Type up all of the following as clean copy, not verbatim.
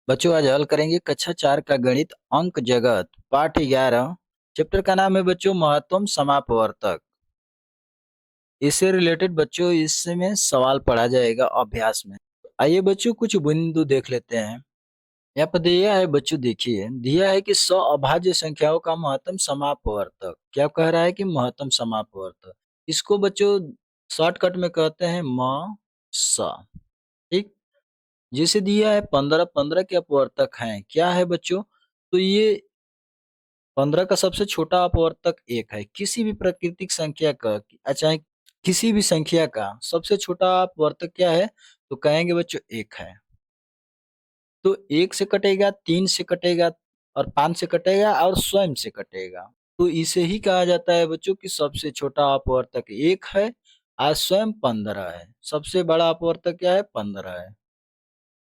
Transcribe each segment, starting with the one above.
बच्चों आज हल करेंगे कक्षा 4 का गणित अंक जगत पाठ 11। चैप्टर का नाम है बच्चों महत्तम समापवर्तक। इससे रिलेटेड बच्चों इसमें सवाल पढ़ा जाएगा अभ्यास में। आइए बच्चों कुछ बिंदु देख लेते हैं। यहाँ पर दिया है बच्चों, देखिए दिया है कि सौ अभाज्य संख्याओं का महत्तम समापवर्तक। क्या कह रहा है कि महत्तम समापवर्तक, इसको बच्चों शॉर्टकट में कहते हैं म स। ठीक, जैसे दिया है 15, 15 के अपवर्तक हैं, क्या है बच्चों? तो ये 15 का सबसे छोटा अपवर्तक 1 है। किसी भी प्राकृतिक संख्या का चाहे किसी भी संख्या का सबसे छोटा अपवर्तक क्या है? तो कहेंगे बच्चों 1 है। तो 1 से कटेगा, 3 से कटेगा और 5 से कटेगा और स्वयं से कटेगा। तो इसे ही कहा जाता है बच्चों कि सबसे छोटा अपवर्तक 1 है और स्वयं 15 है। सबसे बड़ा अपवर्तक क्या है? 15 है।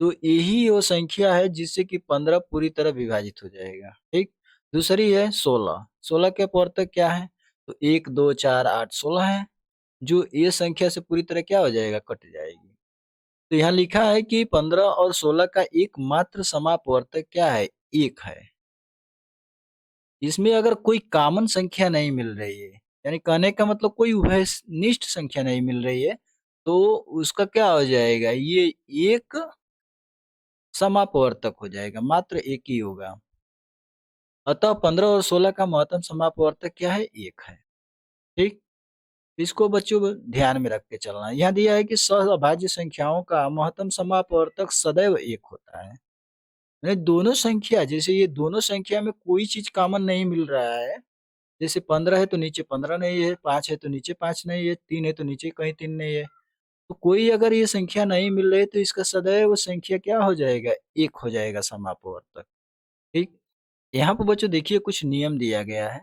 तो यही वो संख्या है जिससे कि 15 पूरी तरह विभाजित हो जाएगा। ठीक, दूसरी है 16। 16 के अपवर्तक क्या है? तो 1 2 4 8 16 है, जो ये संख्या से पूरी तरह क्या हो जाएगा? कट जाएगी। तो यहाँ लिखा है कि 15 और 16 का एकमात्र समापवर्तक क्या है? 1 है। इसमें अगर कोई कॉमन संख्या नहीं मिल रही है, यानी कहने का मतलब कोई उभयनिष्ठ संख्या नहीं मिल रही है, तो उसका क्या हो जाएगा? ये एक समापवर्तक हो जाएगा, मात्र एक ही होगा। अतः 15 और 16 का महत्तम समापवर्तक क्या है? 1 है। ठीक, इसको बच्चों ध्यान में रख के चलना है। यहाँ दिया है कि सहअभाज्य संख्याओं का महत्तम समापवर्तक सदैव 1 होता है। यानी दोनों संख्या, जैसे ये दोनों संख्या में कोई चीज कॉमन नहीं मिल रहा है। जैसे 15 है तो नीचे 15 नहीं है, 5 है तो नीचे 5 नहीं है, 3 है तो नीचे कहीं 3 नहीं है। तो कोई अगर ये संख्या नहीं मिल रही तो इसका सदैव संख्या क्या हो जाएगा? 1 हो जाएगा समापवर्तक। ठीक, यहाँ पे बच्चों देखिए कुछ नियम दिया गया है,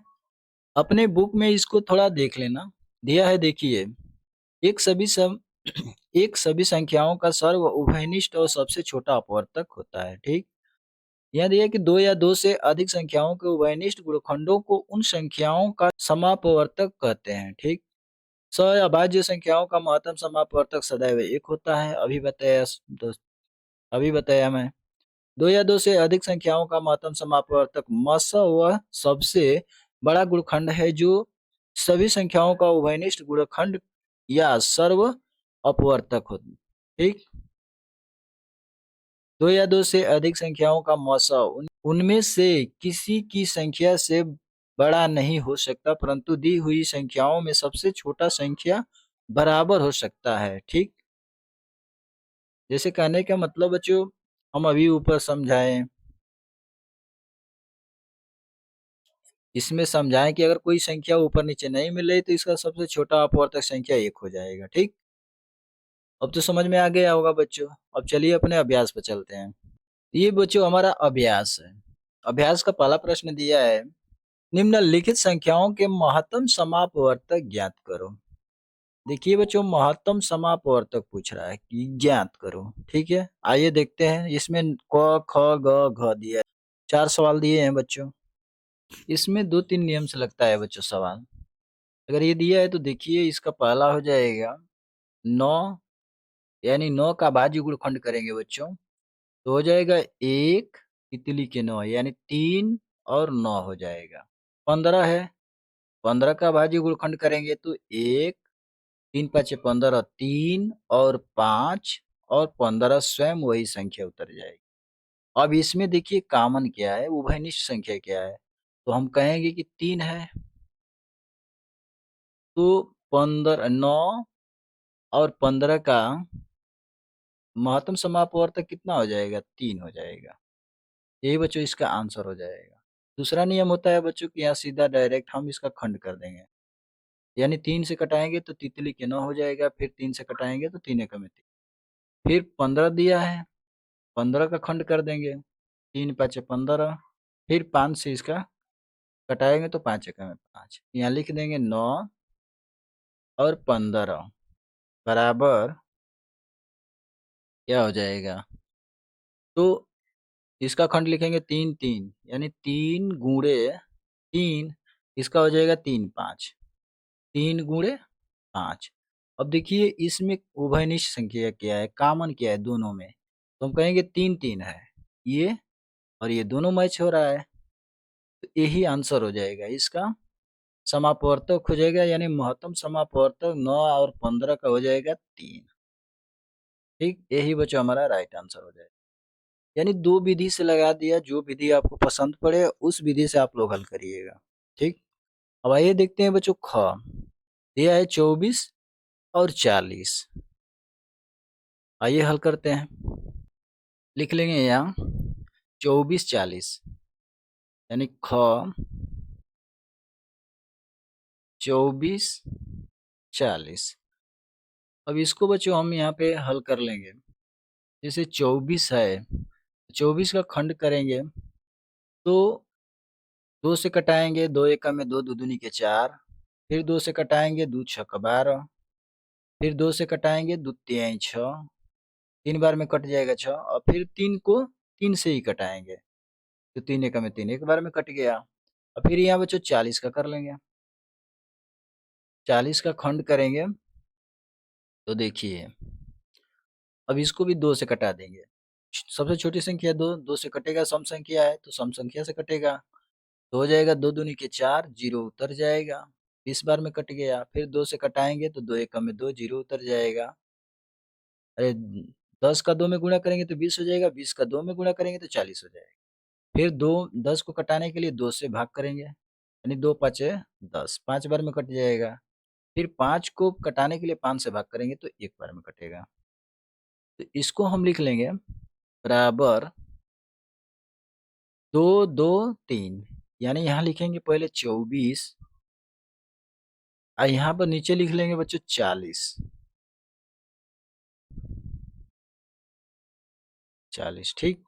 अपने बुक में इसको थोड़ा देख लेना। दिया है देखिए, एक सभी सम एक सभी संख्याओं का सर्व उभयनिष्ठ और सबसे छोटा अपवर्तक होता है। ठीक, यह दिया है कि दो या दो से अधिक संख्याओं के उभयनिष्ठ गुणनखंडों को उन संख्याओं का समापवर्तक कहते हैं। ठीक, सहअभाज्य संख्याओं का महत्तम समापवर्तक सदैव 1 होता है। अभी बताया मैं। दो या दो से अधिक संख्याओं का महत्तम समापवर्तक मस वह सबसे बड़ा गुणखंड है जो सभी संख्याओं का उभयनिष्ठ गुणखंड या सर्व अपवर्तक हो। ठीक, दो या दो से अधिक संख्याओं का मौसा उनमें से किसी की संख्या से बड़ा नहीं हो सकता, परंतु दी हुई संख्याओं में सबसे छोटा संख्या बराबर हो सकता है। ठीक, जैसे कहने का मतलब बच्चों हम अभी ऊपर समझाएं, इसमें समझाएं कि अगर कोई संख्या ऊपर नीचे नहीं मिल रही तो इसका सबसे छोटा अपवर्तक संख्या 1 हो जाएगा। ठीक, अब तो समझ में आ गया होगा बच्चों। अब चलिए अपने अभ्यास पर चलते हैं। ये बच्चों हमारा अभ्यास है। अभ्यास का पहला प्रश्न दिया है, निम्नलिखित संख्याओं के महत्तम समापवर्तक ज्ञात करो। देखिए बच्चों, महत्तम समापवर्तक पूछ रहा है कि ज्ञात करो। ठीक है, आइए देखते हैं। इसमें क ख ग घ दिया है, 4 सवाल दिए हैं बच्चों। इसमें 2-3 नियम से लगता है बच्चों सवाल। अगर ये दिया है तो देखिए इसका पहला हो जाएगा 9, यानी 9 का भाज्य गुणनखंड करेंगे बच्चों तो हो जाएगा 1 तितली के 9, यानी 3 और 9 हो जाएगा। 15 है, 15 का भाज्य गुणनखंड करेंगे तो 1 3 5 15, 3 और 5 और 15 स्वयं वही संख्या उतर जाएगी। अब इसमें देखिए कॉमन क्या है, उभयनिष्ठ संख्या क्या है? तो हम कहेंगे कि 3 है। तो 15 9 और 15 का महत्तम समापवर्तक कितना हो जाएगा? 3 हो जाएगा। यही बच्चों इसका आंसर हो जाएगा। दूसरा नियम होता है बच्चों कि यहाँ सीधा डायरेक्ट हम इसका खंड कर देंगे, यानी 3 से कटाएंगे तो तितली के 9 हो जाएगा, फिर 3 से कटाएंगे तो 3 एकम में 3। फिर 15 दिया है, 15 का खंड कर देंगे, 3 5 15, फिर 5 से इसका कटाएंगे तो 5 एकम में 5। यहाँ लिख देंगे 9 और 15 बराबर क्या हो जाएगा? तो इसका खंड लिखेंगे 3 3, यानी 3 गुणे 3, इसका हो जाएगा 3 5, 3 गुणे 5। अब देखिए इसमें उभयनिष्ठ संख्या क्या है, कॉमन क्या है दोनों में? तो हम कहेंगे 3 3 है। ये और ये दोनों मैच हो रहा है, तो यही आंसर हो जाएगा इसका। समापवर्तक हो जाएगा, यानी महत्तम समापवर्तक 9 और 15 का हो जाएगा 3। ठीक, यही बच्चों हमारा राइट आंसर हो जाएगा। यानी दो विधि से लगा दिया, जो विधि आपको पसंद पड़े उस विधि से आप लोग हल करिएगा। ठीक, अब आइए देखते हैं बच्चों ख। दिया है 24 और 40। आइए हल करते हैं। लिख लेंगे यहाँ 24 40, यानी ख 24 40। अब इसको बच्चों हम यहाँ पे हल कर लेंगे। जैसे 24 है, 24 का खंड करेंगे तो 2 से कटाएंगे, 2 एकम में 2, 2 दूनी के 4। फिर 2 से कटाएंगे, 2 छक्का 12। फिर 2 से कटाएंगे, 2 तिहाई 6। 3 बार में कट जाएगा 6, और फिर 3 को 3 से ही कटाएंगे, तो 3 एकम में 3 एक बार में कट गया। और फिर यहाँ बच्चों 40 का कर लेंगे। 40 का खंड करेंगे तो देखिए, अब इसको भी 2 से कटा देंगे। सबसे छोटी संख्या 2, 2 से कटेगा, सम संख्या है तो सम संख्या से कटेगा, तो हो जाएगा 2 दूनी के 4, 0 उतर जाएगा। 20 बार में कट गया। फिर 2 से कटाएंगे तो 2 एकम में 2, 0 उतर जाएगा। अरे 10 का 2 में गुणा करेंगे तो 20 हो जाएगा, 20 का 2 में गुणा करेंगे तो 40 हो जाएगा। फिर 10 को कटाने के लिए 2 से भाग करेंगे, यानी 2 पाँचे 10, 5 बार में कट जाएगा। फिर 5 को कटाने के लिए 5 से भाग करेंगे तो 1 बार में कटेगा। तो इसको हम लिख लेंगे बराबर 2 2 3, यानी यहाँ लिखेंगे पहले 24 और यहाँ पर नीचे लिख लेंगे बच्चों 40। ठीक,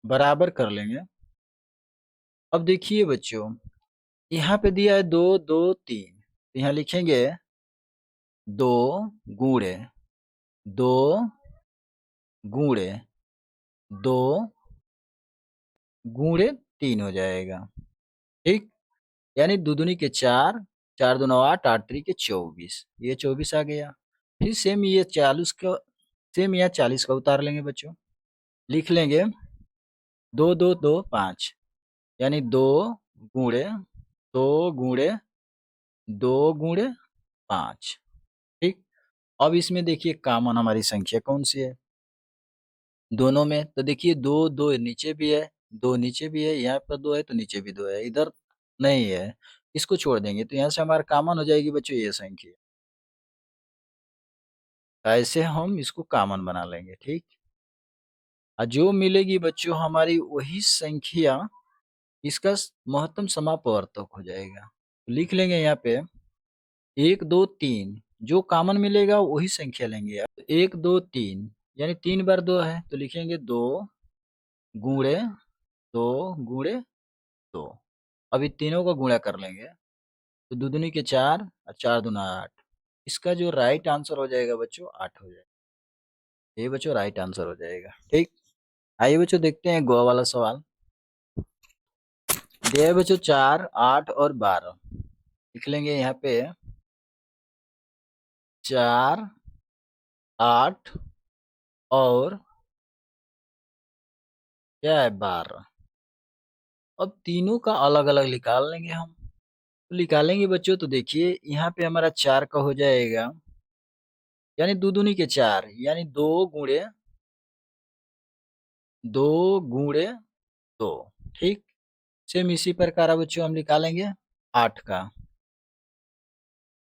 बराबर कर लेंगे। अब देखिए बच्चों, यहाँ पे दिया है 2 2 3, तो यहाँ लिखेंगे 2 गुणे 2 गुणे 2 गुणे 3 हो जाएगा। ठीक, यानी 2 दूनी के 4, 4 दूना 8, 8 3 के 24, ये 24 आ गया। फिर सेम ये 40 का, सेम यहाँ 40 का उतार लेंगे बच्चों। लिख लेंगे 2 2 2 5, यानी 2 गुणे 2 गुणे 2 गुणे 5। ठीक, अब इसमें देखिए कॉमन हमारी संख्या कौन सी है दोनों में, तो देखिए 2 2 नीचे भी है, 2 नीचे भी है, यहाँ पर 2 है तो नीचे भी 2 है, इधर नहीं है, इसको छोड़ देंगे तो यहाँ से हमारा कॉमन हो जाएगी बच्चों ये संख्या। ऐसे हम इसको कॉमन बना लेंगे। ठीक, और जो मिलेगी बच्चों हमारी वही संख्या इसका महत्तम समापवर्तक हो जाएगा। तो लिख लेंगे यहाँ पे 1 2 3, जो कॉमन मिलेगा वही संख्या लेंगे। अब 1 2 3, यानी 3 बार 2 है तो लिखेंगे 2 गुणे 2 गुणे 2। अभी तीनों का गुणा कर लेंगे तो 2 दूनी के 4 और 4 दूना 8। इसका जो राइट आंसर हो जाएगा बच्चों 8 हो जाएगा। ये बच्चों राइट आंसर हो जाएगा। ठीक, आइए बच्चों देखते हैं गो वाला सवाल। दिया है बच्चों 4 8 और 12। लिख लेंगे यहाँ पे 4 8 और क्या है 12। अब तीनों का अलग अलग निकाल लेंगे हम। तो निकालेंगे बच्चों तो देखिए यहाँ पे हमारा 4 का हो जाएगा, यानी 2 दूनी के 4, यानी 2 गुणे 2। ठीक, सेम इसी प्रकार बच्चों हम निकालेंगे 8 का।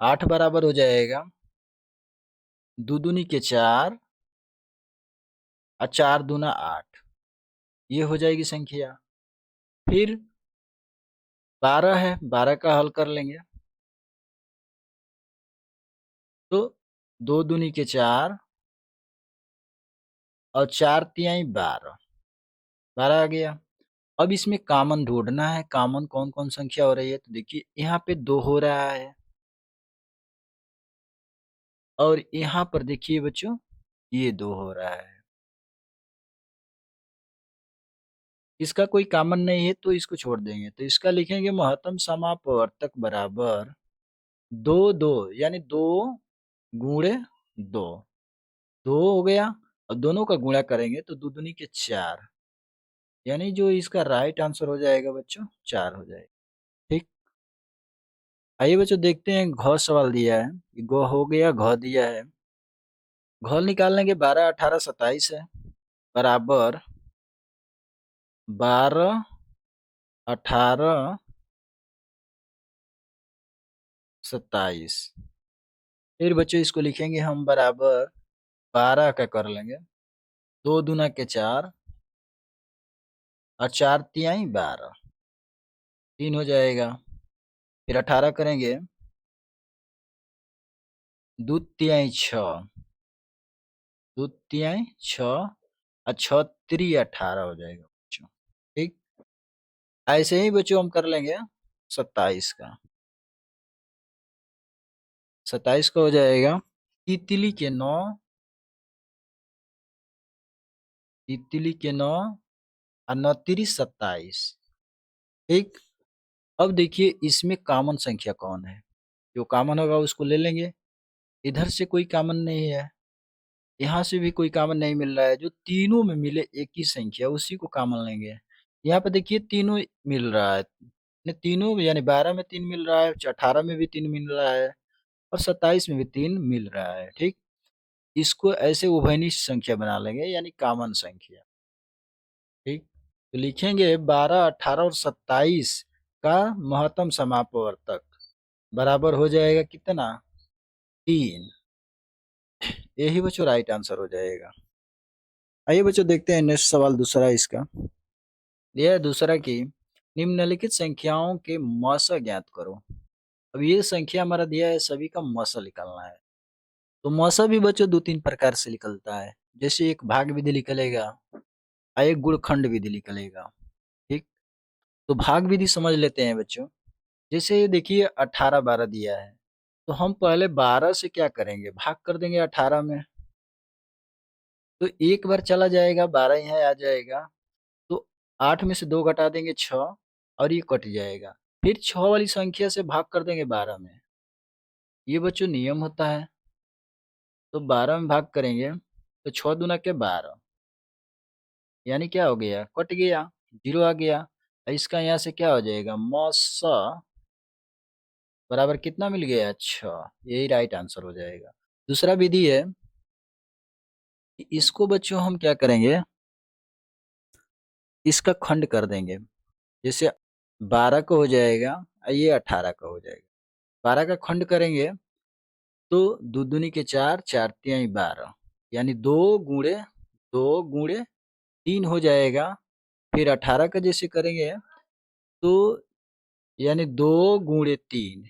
8 बराबर हो जाएगा 2 दूनी के 4 और 4 दूना 8, ये हो जाएगी संख्या। फिर 12 है, 12 का हल कर लेंगे तो 2 दूनी के 4 और 4 तिहाई 12, 12 आ गया। अब इसमें कॉमन ढूंढना है, कॉमन कौन कौन संख्या हो रही है, तो देखिए यहाँ पे 2 हो रहा है और यहाँ पर देखिए बच्चों ये 2 हो रहा है। इसका कोई कॉमन नहीं है तो इसको छोड़ देंगे, तो इसका लिखेंगे महत्तम समापवर्तक बराबर 2 2, यानी 2 गुणे 2, 2 हो गया और दोनों का गुणा करेंगे तो 2 दूनी के 4, यानी जो इसका राइट आंसर हो जाएगा बच्चों 4 हो जाएगा। ठीक। आइए बच्चों देखते हैं घ सवाल दिया है। ग हो गया, घ दिया है। घ निकालने के 12, 18, 27 है बराबर 12, 18, 27। फिर बच्चों इसको लिखेंगे हम बराबर 12 का कर लेंगे, 2 दूना के 4 और 4 तिहाई 12, 3 हो जाएगा। फिर 18 करेंगे, 2 तिहाई 6, 2 तिहाई 6 और 6 3 18 हो जाएगा बच्चों। ठीक। ऐसे ही बच्चों हम कर लेंगे 27 का। 27 का हो जाएगा तितली के 9, तितली के 9 और 9 तिरी 27। ठीक। अब देखिए इसमें कॉमन संख्या कौन है? जो कॉमन होगा उसको ले लेंगे। इधर से कोई कॉमन नहीं है, यहाँ से भी कोई कॉमन नहीं मिल रहा है। जो तीनों में मिले एक ही संख्या उसी को कॉमन लेंगे। यहाँ पे देखिए तीनों मिल रहा है, तीनों यानी 12 में 3 मिल रहा है, 18 में भी 3 मिल रहा है और 27 में भी 3 मिल रहा है। ठीक। इसको ऐसे उभयनिष्ठ संख्या बना लेंगे यानी कॉमन संख्या। ठीक। तो लिखेंगे 12, 18 और 27 का महत्तम समापवर्तक बराबर हो जाएगा कितना? 3। यही बच्चों राइट आंसर हो जाएगा। आइए बच्चों देखते हैं नेक्स्ट सवाल दूसरा इसका। यह है दूसरा की निम्नलिखित संख्याओं के मौसा ज्ञात करो। अब ये संख्या हमारा दिया है, सभी का मौसा निकालना है। तो मौसा भी बच्चों 2-3 प्रकार से निकलता है। जैसे एक भाग विधि निकलेगा और एक गुणखंड विधि निकलेगा। ठीक। तो भाग विधि समझ लेते हैं बच्चों। जैसे ये देखिए 18 12 दिया है, तो हम पहले 12 से क्या करेंगे? भाग कर देंगे 18 में। तो एक बार चला जाएगा, 12 यहाँ आ जाएगा। तो 8 में से 2 घटा देंगे 6 और ये कट जाएगा। फिर 6 वाली संख्या से भाग कर देंगे 12 में। ये बच्चों नियम होता है। तो 12 में भाग करेंगे तो 6 दूना के 12, यानी क्या हो गया? कट गया, 0 आ गया। इसका यहाँ से क्या हो जाएगा? मौसा बराबर कितना मिल गया? 6। यही राइट आंसर हो जाएगा। दूसरा विधि है कि इसको बच्चों हम क्या करेंगे? इसका खंड कर देंगे। जैसे 12 का हो जाएगा और ये 18 का हो जाएगा। 12 का खंड करेंगे तो 2 दूनी के 4, 4 तिहाई 12, यानी 2 गुणे 2 गुणे 3 हो जाएगा। फिर 18 का जैसे करेंगे तो यानी 2 गुणे 3,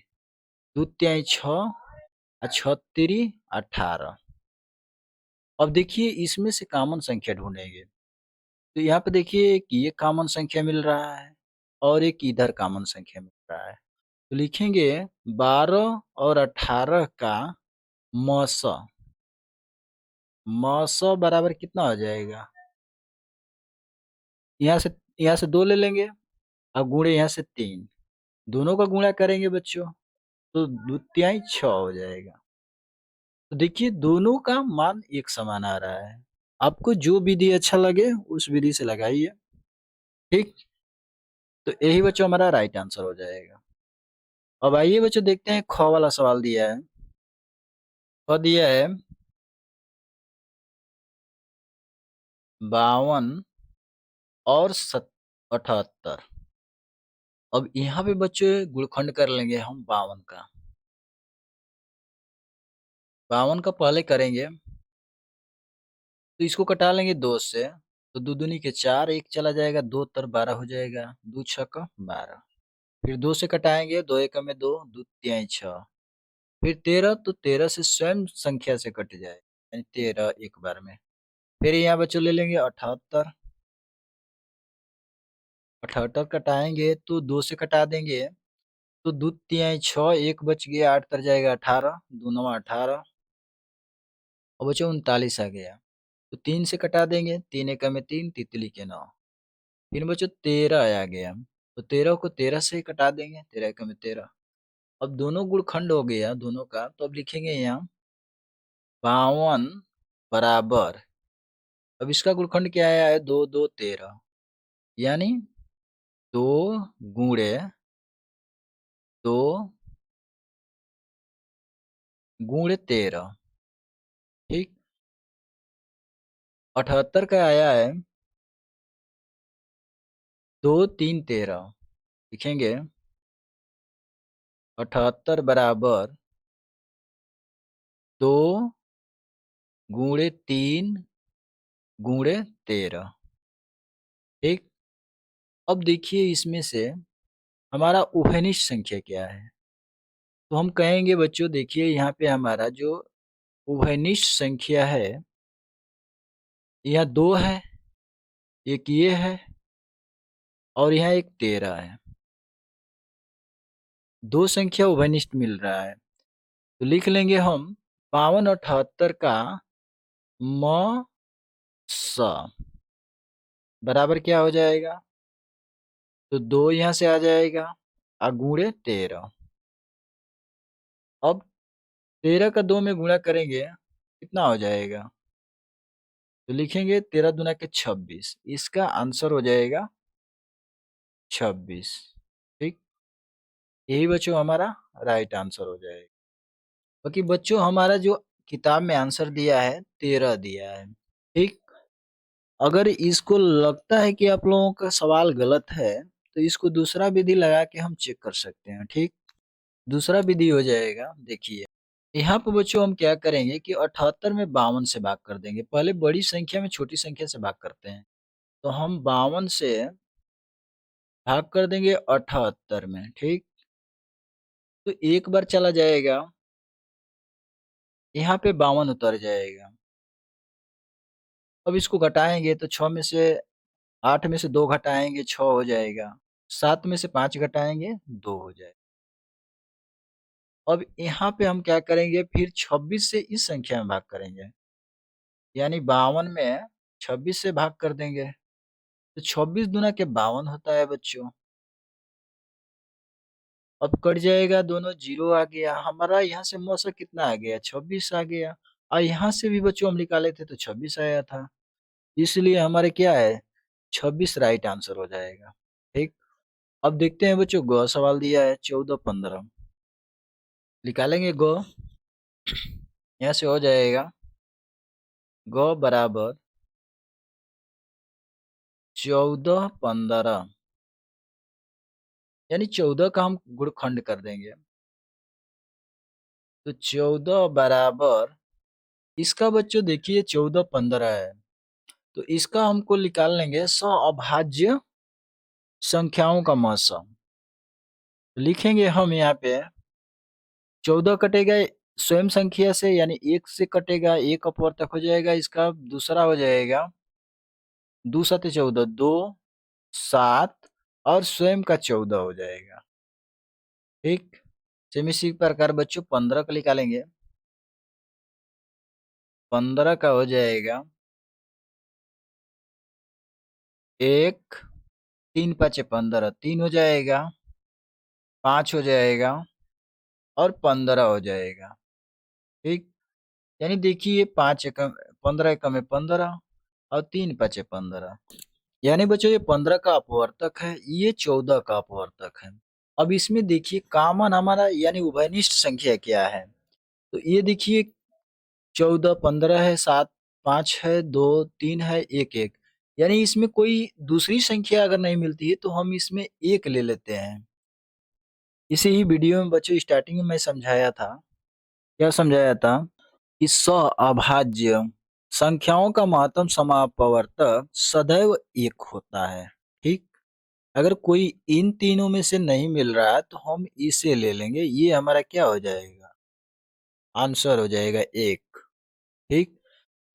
2 तिहाई 6 और 6 तिरी 18। अब देखिए इसमें से कॉमन संख्या ढूंढेंगे। तो यहाँ पे देखिए कि ये कॉमन संख्या मिल रहा है और एक इधर कॉमन संख्या मिल रहा है। तो लिखेंगे 12 और 18 का मौसा। मौसा बराबर कितना हो जाएगा? यहाँ से यहाँ से 2 ले लेंगे और गुणे यहाँ से 3, दोनों का गुणा करेंगे बच्चों तो 2 तिहाई 6 हो जाएगा। तो देखिए दोनों का मान एक समान आ रहा है। आपको जो विधि अच्छा लगे उस विधि से लगाइए। ठीक। तो यही बच्चों हमारा राइट आंसर हो जाएगा। अब आइए बच्चों देखते हैं ख वाला सवाल दिया है। ख दिया है 52 और 78। अब यहाँ पे बच्चों गुणखंड कर लेंगे हम 52 का। 52 का पहले करेंगे तो इसको कटा लेंगे 2 से। तो 2 दूनी के 4, 1 चला जाएगा, 2 तर 12 हो जाएगा, 2 छक्का 12। फिर 2 से कटाएंगे, 2 एकम में 2, 2 तिहाई 6। फिर 13, तो 13 से स्वयं संख्या से कट जाए यानी 13 एक बार में। फिर यहाँ बच्चों ले लेंगे 78। 78 कटाएंगे तो 2 से कटा देंगे तो 2 तिहाई 6, 1 बच गया, 8 तर जाएगा 18, 2 नवा 18 और बच्चों 39 आ गया। तो 3 से कटा देंगे, 3 एकम में 3, तितली के 9। फिर बच्चों 13 आ गया, तो 13 को 13 से कटा देंगे, 13 एकम में 13। अब दोनों गुणखंड हो गया दोनों का, तो अब लिखेंगे यहाँ 52 बराबर, अब इसका गुणखंड क्या आया है? 2 2 13। यानी 2 गुणे 2 गुणे 13। ठीक। 78 का आया है 2 3 13। लिखेंगे 78 बराबर 2 गुणे 3 गुणे 13। ठीक। अब देखिए इसमें से हमारा उभयनिष्ठ संख्या क्या है। तो हम कहेंगे बच्चों, देखिए यहाँ पे हमारा जो उभयनिष्ठ संख्या है, यहाँ 2 है, एक ये है और यहाँ एक 13 है। 2 संख्या उभयनिष्ठ मिल रहा है। तो लिख लेंगे हम 52 और 78 का म स बराबर क्या हो जाएगा। तो 2 यहाँ से आ जाएगा और गुणे 13। अब 13 का 2 में गुणा करेंगे कितना हो जाएगा। तो लिखेंगे 13 दूना के 26। इसका आंसर हो जाएगा 26। ठीक। यही बच्चों हमारा राइट आंसर हो जाएगा। बाकी बच्चों हमारा जो किताब में आंसर दिया है 13 दिया है। ठीक। अगर इसको लगता है कि आप लोगों का सवाल गलत है तो इसको दूसरा विधि लगा के हम चेक कर सकते हैं। ठीक। दूसरा विधि हो जाएगा, देखिए यहाँ पे बच्चों हम क्या करेंगे कि 78 में 52 से भाग कर देंगे। पहले बड़ी संख्या में छोटी संख्या से भाग करते हैं। तो हम 52 से भाग कर देंगे 78 में। ठीक। तो एक बार चला जाएगा, यहाँ पे 52 उतर जाएगा। अब इसको घटाएंगे तो 6 में से 8 में से 2 घटाएंगे 6 हो जाएगा। 7 में से 5 घटाएंगे 2 हो जाएगा। अब यहाँ पे हम क्या करेंगे, फिर 26 से इस संख्या में भाग करेंगे, यानी 52 में 26 से भाग कर देंगे। तो 26 दूना के 52 होता है बच्चों। अब कट जाएगा, दोनों जीरो आ गया हमारा। यहाँ से मौसा कितना आ गया, 26 आ गया। और यहाँ से भी बच्चों हम निकाले थे तो 26 आया था। इसलिए हमारे क्या है, 26 राइट आंसर हो जाएगा। ठीक। अब देखते हैं बच्चों, ग सवाल दिया है 14 15। निकालेंगे ग। यहाँ से हो जाएगा ग बराबर 14 15, यानी 14 का हम गुणखंड कर देंगे। तो 14 बराबर, इसका बच्चों देखिए 14 15 है, तो इसका हमको निकाल लेंगे सअभाज्य संख्याओं का मौसम। लिखेंगे हम यहाँ पे 14 कटेगा स्वयं संख्या से, यानी 1 से कटेगा, 1 अपवर्तक हो जाएगा। इसका दूसरा हो जाएगा 2 7 14, 2 7 और स्वयं का 14 हो जाएगा। ठीक। सेम इसी प्रकार बच्चों 15 का निकालेंगे। 15 का हो जाएगा 1 3 5 15, 3 हो जाएगा, 5 हो जाएगा और 15 हो जाएगा। ठीक। यानी देखिए 5 एकम 15 एकम में 15 और 3 5 15, यानी बच्चों ये 15 का अपवर्तक है, ये 14 का अपवर्तक है। अब इसमें देखिए कॉमन हमारा यानी उभयनिष्ठ संख्या क्या है। तो ये देखिए 14 15 है, 7 5 है, 2 3 है, 1 1, यानी इसमें कोई दूसरी संख्या अगर नहीं मिलती है तो हम इसमें 1 ले लेते हैं। इसी ही वीडियो में बच्चों स्टार्टिंग में मैं समझाया था, क्या समझाया था कि सअभाज्य संख्याओं का महत्तम समापवर्तक सदैव 1 होता है। ठीक। अगर कोई इन तीनों में से नहीं मिल रहा है तो हम इसे ले लेंगे, ये हमारा क्या हो जाएगा, आंसर हो जाएगा 1। ठीक।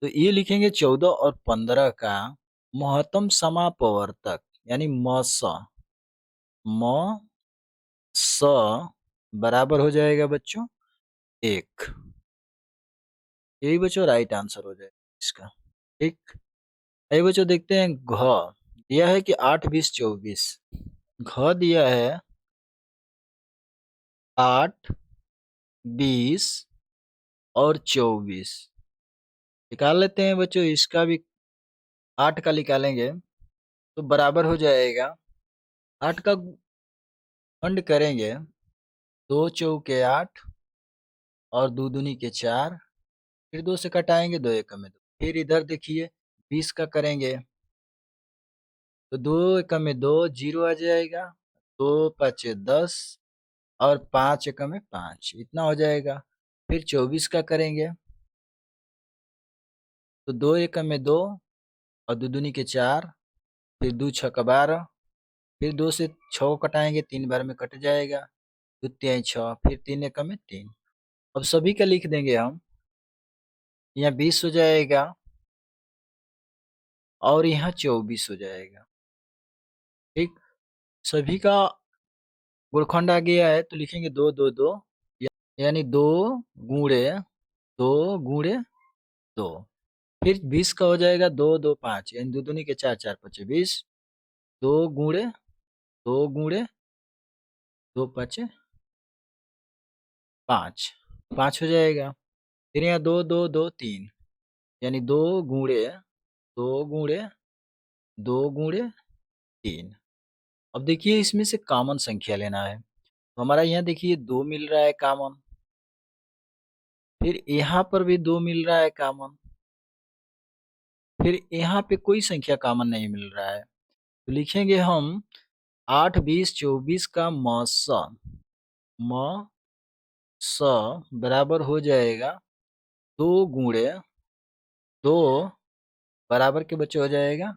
तो ये लिखेंगे 14 और 15 का महत्तम समापवर्तक यानी म स बराबर हो जाएगा बच्चों 1। यही बच्चों राइट आंसर हो जाएगा इसका। ठीक। ये बच्चों देखते हैं घ दिया है कि 8 20 24। घ दिया है 8 20 और 24। निकाल लेते हैं बच्चों, इसका भी 8 का निकालेंगे तो बराबर हो जाएगा 8 का खंड करेंगे, 2 चौके 8 और 2 दूनी के 4, फिर 2 से कटाएंगे, 2 एकम में 2। फिर इधर देखिए 20 का करेंगे तो 2 एकम में 2, 0 आ जाएगा, 2 पचे 10 और 5 एकम में 5, इतना हो जाएगा। फिर 24 का करेंगे तो 2 एकम में 2 और 2 दूनी के 4, फिर 2 छक्का 12, फिर 2 से 6 कटाएंगे, 3 बार में कट जाएगा, 2 तिहाई 6, फिर 3 एकम में 3। अब सभी का लिख देंगे हम, यहाँ 20 हो जाएगा और यहाँ 24 हो जाएगा। ठीक, सभी का गुणखंड आ गया है तो लिखेंगे 2 2 2, यानी 2 गुणे 2 गुणे 2। फिर 20 का हो जाएगा 2 2 5, यानी 2 दूनी के 4, 4 पचे 20, 2 गुणे 2 गुणे 2 पचे 5, 5 हो जाएगा। फिर यहाँ 2 2 2 3, यानी 2 गुणे 2 गुणे 2 गुणे 3। अब देखिए इसमें से कॉमन संख्या लेना है, तो हमारा यहाँ देखिए 2 मिल रहा है कॉमन, फिर यहाँ पर भी 2 मिल रहा है कॉमन, फिर यहाँ पे कोई संख्या कॉमन नहीं मिल रहा है, तो लिखेंगे हम 8 20 24 का म स बराबर हो जाएगा 2 गुणे 2 बराबर के बच्चे हो जाएगा,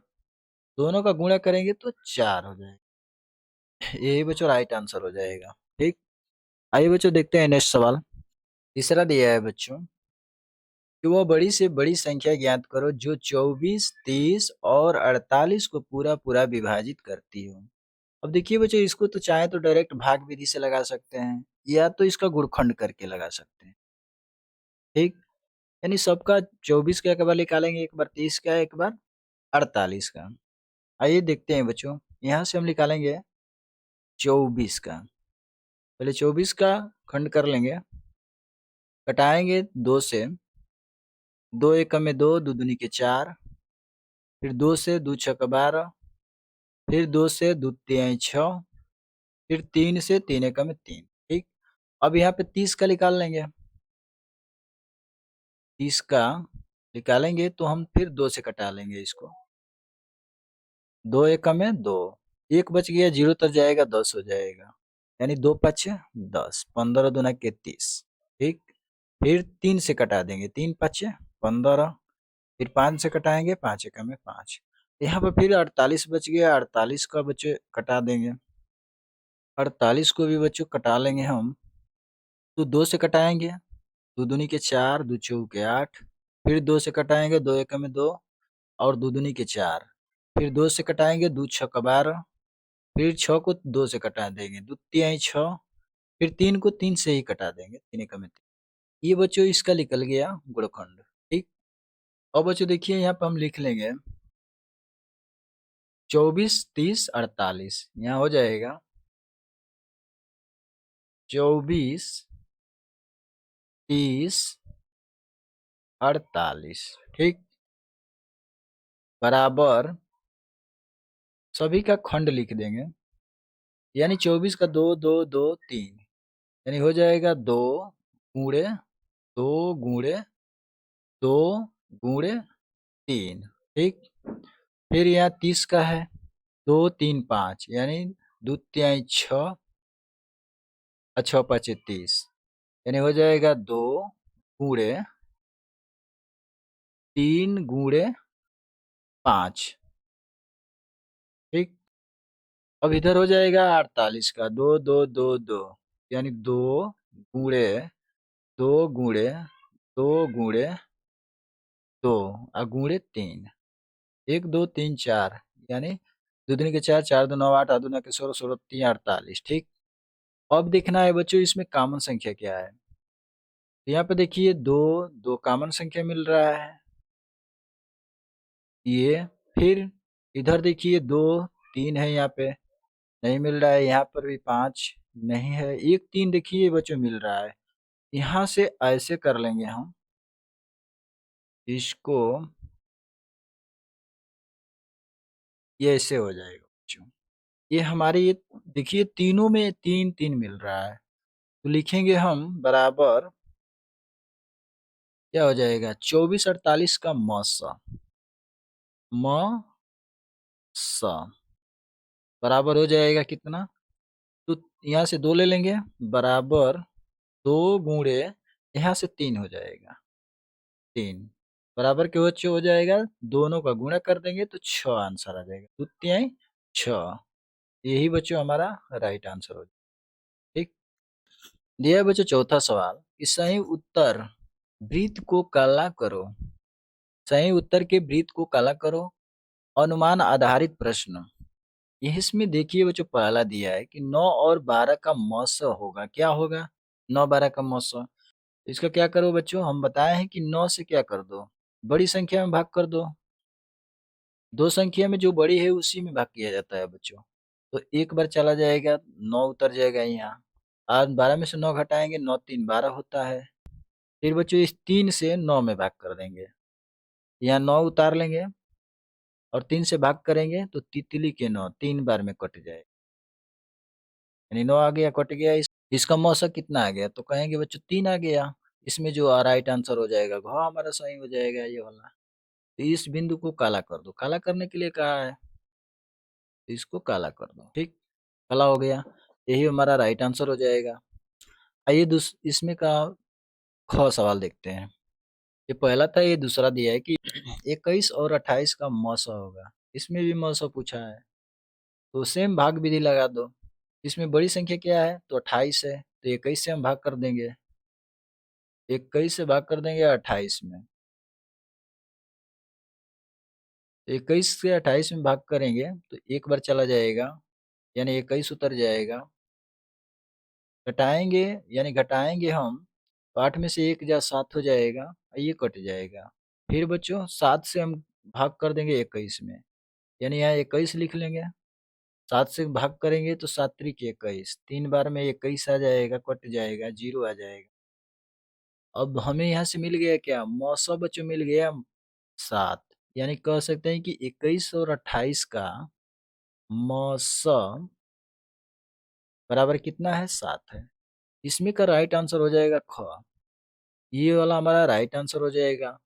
दोनों का गुणा करेंगे तो 4 हो जाएगा। यही बच्चों राइट आंसर हो जाएगा। ठीक, आइए बच्चों देखते हैं नेक्स्ट सवाल। तीसरा दिया है बच्चों कि वह बड़ी से बड़ी संख्या ज्ञात करो जो 24 30 और 48 को पूरा पूरा विभाजित करती हो। अब देखिए बच्चों इसको तो चाहे तो डायरेक्ट भाग विधि से लगा सकते हैं या तो इसका गुणखंड करके लगा सकते हैं। ठीक, यानी सबका 24 का एक बार निकालेंगे, एक बार 30 का, एक बार 48 का। आइए देखते हैं बच्चों, यहाँ से हम निकालेंगे 24 का। पहले 24 का खंड कर लेंगे, कटाएंगे 2 से, 2 एकम में 2, 2 दूनी के 4, फिर 2 से 2 छक्का 12, फिर 2 से 2 तिहाई 6, फिर 3 से 3 एकम में 3। ठीक, अब यहाँ पे 30 का निकाल लेंगे, 30 का निकालेंगे तो हम फिर 2 से कटा लेंगे इसको, 2 एकम में 2, एक बच गया, 0 तर जाएगा, 10 हो जाएगा, यानी 2 पचे 10, 15 दूना के 30। ठीक, फिर 3 से कटा देंगे, 3 पचे 15, फिर 5 से कटाएंगे, 5 एकम में 5। यहाँ पर फिर 48 बच गया, 48 का बच्चे कटा देंगे, 48 को भी बच्चों कटा लेंगे हम, तो 2 से कटाएंगे, 2 दूनी के 4, 2 चौके 8, फिर 2 से कटाएंगे, 2 एकम में 2 और 2 दूनी के 4, फिर 2 से कटाएंगे, 2 छक्का 12, फिर 6 को 2 से कटा देंगे, 2 तिहाई 6, फिर 3 को 3 से ही कटा देंगे, 3 एकम में 3। ये बच्चों इसका निकल गया गुणखंड। ठीक, अब बच्चों देखिए यहाँ पर हम लिख लेंगे 24 30 48, यहाँ हो जाएगा 24 30 48। ठीक, बराबर सभी का खंड लिख देंगे, यानी 24 का 2 2 2 3, यानी हो जाएगा 2 गुणे 2 गुणे 2 गुणे 3। ठीक, फिर यहाँ 30 का है, 2 3 5, यानी 2 तिहाई 6, 6 पचे 30, यानी हो जाएगा 2 गुणे 3 गुणे 5। ठीक, अब इधर हो जाएगा 48 का 2 2 2 2, यानी 2 गुणे 2 गुणे 2 गुणे 2 और गुणे 3, 1 2 3 4, यानी 2 दूनी के 4, 4 2 9 8, 8 दूना के 16, 16 3 48। ठीक, अब देखना है बच्चों इसमें कॉमन संख्या क्या है, तो यहाँ पे देखिए 2 2 कॉमन संख्या मिल रहा है ये, फिर इधर देखिए 2 3 है, यहाँ पे नहीं मिल रहा है, यहाँ पर भी 5 नहीं है, 1 3 देखिए बच्चों मिल रहा है। यहाँ से ऐसे कर लेंगे हम, इसको ये ऐसे हो जाएगा बच्चों। ये हमारे ये देखिए तीनों में 3-3 मिल रहा है। तो लिखेंगे हम बराबर क्या हो जाएगा 24-48 का म स बराबर हो जाएगा कितना? तो यहाँ से 2 ले लेंगे बराबर 2 गुणे यहाँ से 3 हो जाएगा 3 बराबर के बच्चों हो जाएगा, दोनों का गुणा कर देंगे तो 6 आंसर आ जाएगा। 2 तिहाई 6, यही बच्चों हमारा राइट आंसर हो जाएगा। ठीक। दिया है बच्चों चौथा सवाल कि सही उत्तर वृत्त को काला करो। सही उत्तर के वृत्त को काला करो। अनुमान आधारित प्रश्न। ये इसमें देखिए बच्चों पहला दिया है कि 9 और 12 का मौस होगा, क्या होगा 9-12 का मौस। इसका क्या करो बच्चों, हम बताए हैं कि 9 से क्या कर दो, बड़ी संख्या में भाग कर दो। दो संख्या में जो बड़ी है उसी में भाग किया जाता है बच्चों। तो एक बार चला जाएगा 9 उतर जाएगा यहाँ। आज 12 में से 9 घटाएंगे 9 3 12 होता है। फिर बच्चों इस 3 से 9 में भाग कर देंगे, यहाँ 9 उतार लेंगे और 3 से भाग करेंगे तो तितली के 9 3 बार में कट जाए, यानी 9 आ गया कट गया। इसका मौसक कितना आ गया, तो कहेंगे बच्चों 3 आ गया। इसमें जो राइट आंसर हो जाएगा घ हमारा सही हो जाएगा ये वाला। तो इस बिंदु को काला कर दो, काला करने के लिए कहा है तो इसको काला कर दो। ठीक, काला हो गया, यही हमारा राइट आंसर हो जाएगा। आइए इसमें का ख सवाल देखते हैं। ये पहला था, ये दूसरा दिया है कि 21 और 28 का मौसा होगा। इसमें भी मौसा पूछा है, तो सेम भाग विधि लगा दो। इसमें बड़ी संख्या क्या है तो 28 है, तो 21 से हम भाग कर देंगे, 21 से भाग कर देंगे 28 में। 21 से 28 में भाग करेंगे तो एक बार चला जाएगा, यानी 21 उतर जाएगा। घटाएंगे यानी घटाएंगे हम तो 8 में से 1 जा 7 हो जाएगा और ये कट जाएगा। फिर बच्चों 7 से हम भाग कर देंगे 21 में, यानी यहाँ 21 लिख लेंगे। 7 से भाग करेंगे तो 7 त्रिक 21, 3 बार में 21 आ जाएगा, कट जाएगा, 0 आ जाएगा। अब हमें यहाँ से मिल गया क्या, मौसम बच्चों मिल गया 7, यानी कह सकते हैं कि 21 और 28 का मौसम बराबर कितना है 7 है। इसमें का राइट आंसर हो जाएगा ख, ये वाला हमारा राइट आंसर हो जाएगा।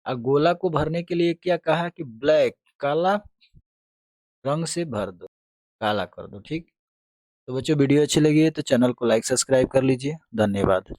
और गोला को भरने के लिए क्या कहा कि ब्लैक काला रंग से भर दो, काला कर दो। ठीक, तो बच्चों वीडियो अच्छी लगी है तो चैनल को लाइक सब्सक्राइब कर लीजिए। धन्यवाद।